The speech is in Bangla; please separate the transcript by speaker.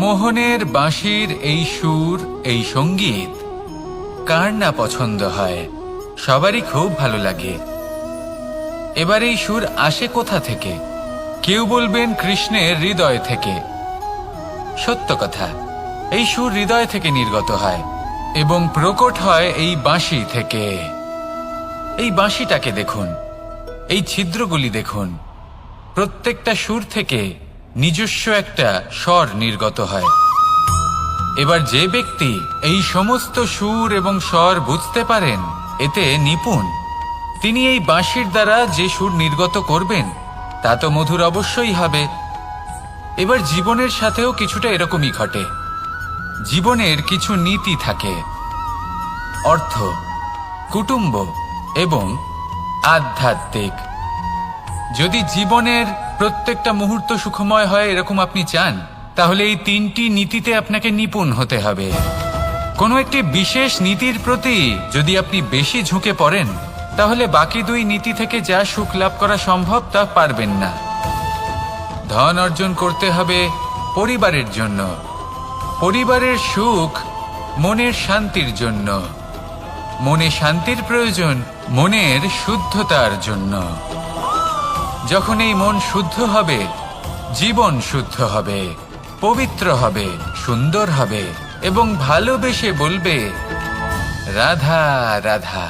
Speaker 1: মোহনের বাঁশির এই সুর, এই সঙ্গীত কার না পছন্দ হয়, সবারই খুব ভালো লাগে। এবার এই সুর আসে কোথা থেকে? কেউ বলবেন কৃষ্ণের হৃদয় থেকে। সত্য কথা, এই সুর হৃদয় থেকে নির্গত হয় এবং প্রকট হয় এই বাঁশি থেকে। এই বাঁশিটাকে দেখুন, এই ছিদ্রগুলি দেখুন, প্রত্যেকটা সুর থেকে নিজস্ব একটা স্বর নির্গত হয়। এবার যে ব্যক্তি এই সমস্ত সুর এবং স্বর বুঝতে পারেন, এতে নিপুণ, তিনি এই বাঁশির দ্বারা যে সুর নির্গত করবেন তা তো মধুর অবশ্যই হবে। এবার জীবনের সাথেও কিছুটা এরকমই ঘটে। জীবনের কিছু নীতি থাকে, অর্থ, কুটুম্ব এবং আধ্যাত্মিক। যদি জীবনের প্রত্যেকটা মুহূর্ত সুখময় হয় এরকম আপনি চান, তাহলে এই তিনটি নীতিতে আপনাকে নিপুণ হতে হবে। কোনো একটি বিশেষ নীতির প্রতি যদি আপনি বেশি ঝুঁকে পড়েন, তাহলে বাকি দুই নীতি থেকে যা সুখ লাভ করা সম্ভব তা পারবেন না। ধন অর্জন করতে হবে পরিবারের জন্য, পরিবারের সুখ মনের শান্তির জন্য, মনে শান্তির প্রয়োজন মনের শুদ্ধতার জন্য। যখন এই মন শুদ্ধ হবে, জীবন শুদ্ধ হবে, পবিত্র হবে, সুন্দর হবে এবং ভালোবেসে বলবে রাধা রাধা।